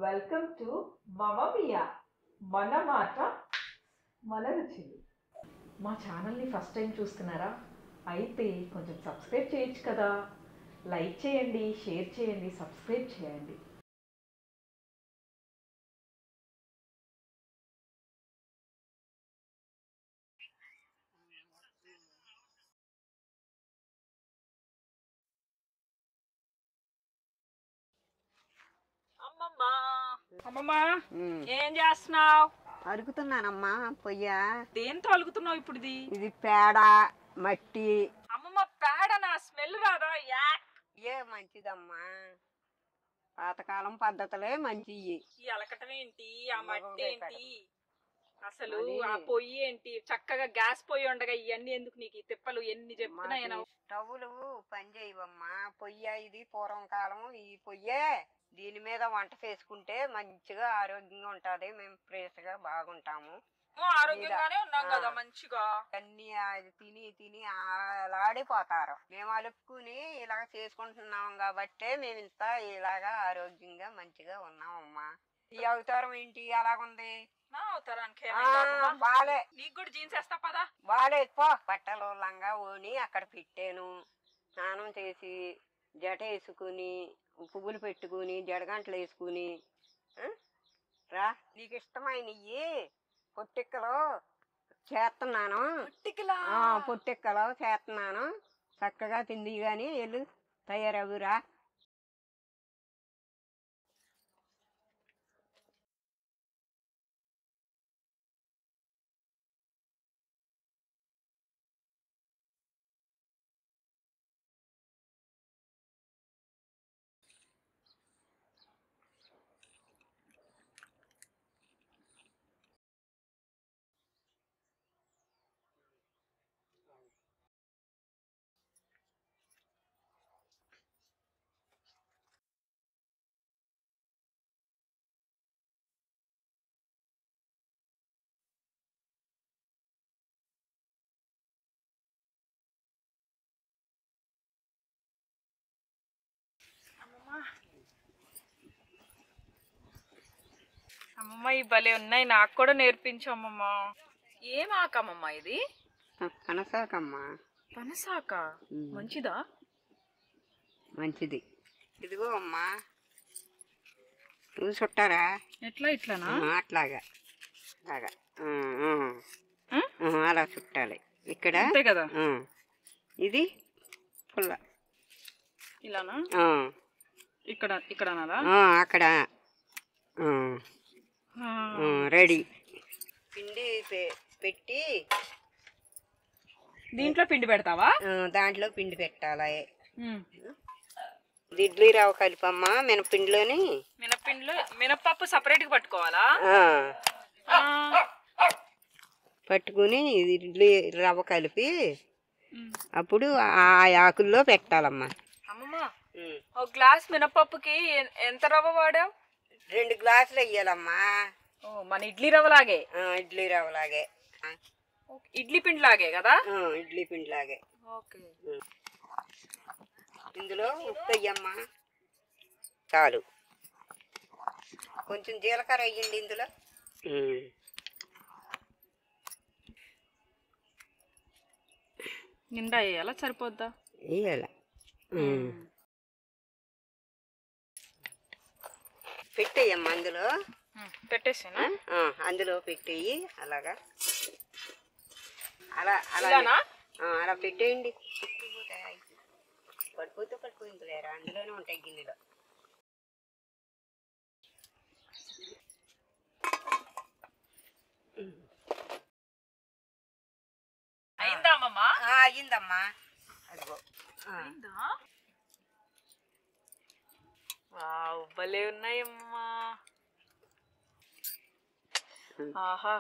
Welcome to మమమియా మన మాట మన రుచులు. మా ఛానల్ని ఫస్ట్ టైం చూస్తున్నారా? అయితే కొంచెం సబ్స్క్రైబ్ చేయొచ్చు కదా. లైక్ చేయండి, షేర్ చేయండి, సబ్స్క్రైబ్ చేయండి. అమ్మమ్మా ఏం చేస్తున్నావు? అరుగుతున్నానమ్మా పొయ్య. దేంతో అలుగుతున్నావు ఇప్పుడు? ఇది పేడ మట్టి. అమ్మమ్మ పేడ నా స్మెల్ రాదా? ఏ మంచిదమ్మా, పాతకాలం పద్ధతులే మంచివి. ఈ అలకటం ఏంటి, ఆ మట్టి ఏంటి, అసలు ఆ పొయ్యి ఏంటి? చక్కగా గ్యాస్ పొయ్యి ఉండగా ఇవన్నీ ఎందుకు నీకు? ఈ తిప్పలు ఎన్ని చెప్తున్నా. స్టవ్వులు పని చేయవమ్మా. పొయ్య ఇది పూర్వం కాలం ఈ పొయ్యే. దీని మీద వంట చేసుకుంటే మంచిగా ఆరోగ్యంగా ఉంటది. మేము ఫ్రెష్ గా బాగుంటాము, ఆరోగ్యంగానే ఉన్నాం కదా మంచిగా. అన్ని తిని తిని అలాడిపోతారు. మేము అలుపుకుని ఇలాగ చేసుకుంటున్నాం కాబట్టే మేము ఇంత ఇలాగా ఆరోగ్యంగా మంచిగా ఉన్నామమ్మా. ఈ అవతారం ఏంటి అలాగుంది? బాలే, నీకు కూడా జీన్స్ వేస్తా పదా. బాలేదు పో. బట్టలు లంగా ఓని అక్కడ పెట్టాను. స్నానం చేసి జట వేసుకుని పువ్వులు పెట్టుకుని జడగంటలు వేసుకుని రా. నీకు ఇష్టమైనవి పొట్టిక్కలు చేస్తున్నాను. పొట్టిక్కలు చేస్తున్నాను. చక్కగా తింది గాని వెళ్ళు తయారవురా. అమ్మమ్మ ఈ భలే ఉన్నాయి, నాకు కూడా నేర్పించు అమ్మమ్మ. ఏం ఆకమ్మమ్మ ఇది? పనసాకమ్మా. పనసాక మంచిదా? మంచిది. ఇదిగో అమ్మా, నువ్వు చుట్టారా? ఎట్లా ఇట్లానా? అట్లాగా అలాగా అలా చుట్టాలి. ఇక్కడ అంతే కదా. ఇది పుల్ల ఇలానా? ఇక్కడ ఇక్కడ అక్కడ రెడీ. పిండి పెట్టి దీంట్లో పిండి పెడతావా? దాంట్లో పిండి పెట్టాలి. ఇడ్లీ రవ్వ కలిపమ్మా. మినపిండిలోని మినపప్పు సపరేట్ గా పట్టుకోవాలా? పట్టుకుని ఇడ్లీ రవ్వ కలిపి అప్పుడు ఆ ఆకుల్లో పెట్టాలమ్మా. అమ్మమ్మ ఒక గ్లాస్ మినపప్పుకి ఎంత రవ్వ వాడావు? 2 గ్లాసులు వెయ్యాలమ్మా. మన ఇడ్లీ రవ్వలాగే? ఇడ్లీ రవ్వలాగే. ఇడ్లీ పిండి లాగే కదా? ఇడ్లీ పిండి లాగే. ఓకే. ఇందులో ఉప్పు వెయ్యమ్మా చాలు. కొంచెం జీలకర్ర వేయండి ఇందులో. నిండా వేయాలా సరిపోద్దా? వేయాల. పెట్టేయమ్మా అందులో. పెట్టేసానా? అందులో పెట్టేయి. అలాగా అలా అలా అలా పెట్టేయండి. పడిపోతే లేరా, అందులోనే ఉంటాయి గిన్నెలో. అయిందా అమ్మమ్మా? అయ్యిందమ్మా. అదిగో భలే ఉన్నాయమ్మా. ఆహా,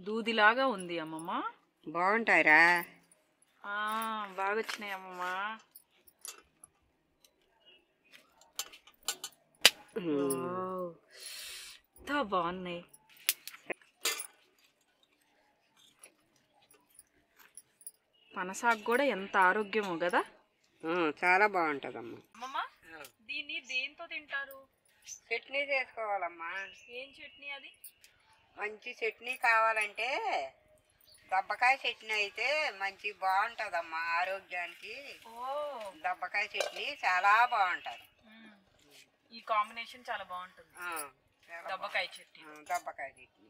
దూదిలాగా ఉంది అమ్మమ్మ. బాగుంటాయిరా. బాగా వచ్చినాయి అమ్మమ్మ. ఎంత బాగున్నాయి. పనసాకు కూడా ఎంత ఆరోగ్యమో కదా. చాలా బాగుంటుందమ్మా. అమ్మమ్మ దీన్ని దేంతో తింటారు? చట్నీ చేసుకోవాలమ్మా. ఏం చట్నీ అది? మంచి చట్నీ కావాలంటే దబ్బకాయ చట్నీ అయితే మంచి బాగుంటుందమ్మా ఆరోగ్యానికి. దబ్బకాయ చట్నీ చాలా బాగుంటుంది. ఈ కాంబినేషన్ చాలా బాగుంటుంది. దబ్బకాయ చట్నీ. దబ్బకాయ చట్నీ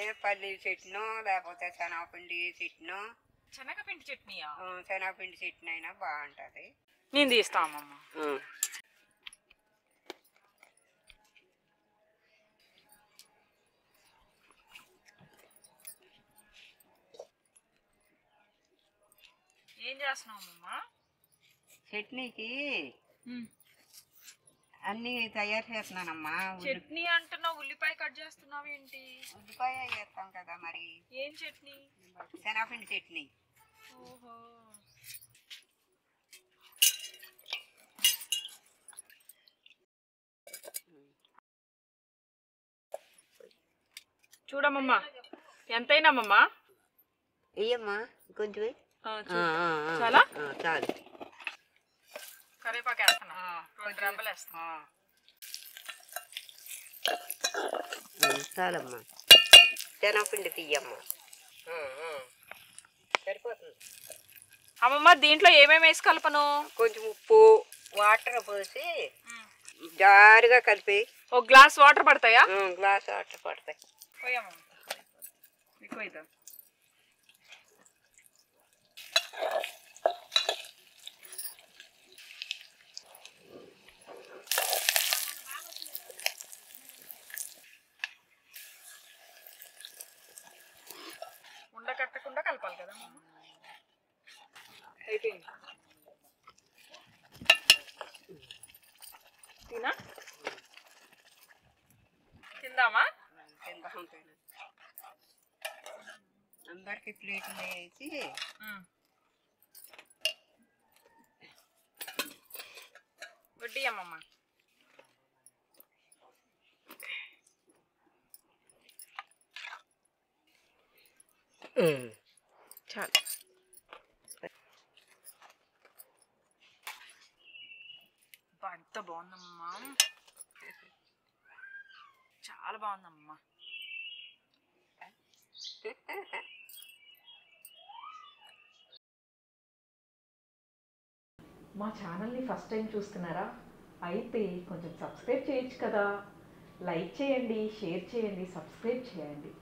ఏ పల్లీల చట్నో లేకపోతే శనగపిండి చట్నో. శనగపిండి చట్నీయా? శనగపిండి చట్నీ అయినా బాగుంటుంది. నేను తీస్తామమ్మ. ఏం చేస్తున్నావమ్మా? చట్నీకి అన్నీ తయారు చేస్తున్నానమ్మా. చట్నీ అంటున్నావు, ఉల్లిపాయ కట్ చేస్తున్నావు ఏంటి? ఉల్లిపాయ చేస్తాం కదా మరి. ఏం చట్నీ? శనగపిండి చట్నీ. ఓహో. చూడమ్మా, ఎంతైనామమ్మా? ఇయ్యమ్మా కొంచెం. చాలా చాలు. కరివేపాకు వేస్తున్నా, 2 రెబ్బలు వేస్తున్నా. చాలమ్మా. శనగపిండి తీయమ్మా. సరిపోతుంది. అమ్మమ్మ, దీంట్లో ఏమేమి వేసి కలపను? కొంచెం ఉప్పు, వాటర్ పోసి జారుగా కలిపి. 1 గ్లాస్ వాటర్ పడతాయా? గ్లాస్ వాటర్ పడతాయి. పోయామమ్మ, ఎక్కువ అవుతుంది. ఉండకట్టకుండా కలపాలి కదా. అయిపోయింది. తినా తిందామా? అందరికి ప్లేట్లు వేసి వడ్డీ అమ్మమ్మ. చాలు. ఎంత బాగుందమ్మా, చాలా బాగుందమ్మా. మా ఛానల్ని ఫస్ట్ టైం చూస్తున్నారా? అయితే కొంచెం సబ్స్క్రైబ్ చేయొచ్చు కదా. లైక్ చేయండి, షేర్ చేయండి, సబ్స్క్రైబ్ చేయండి.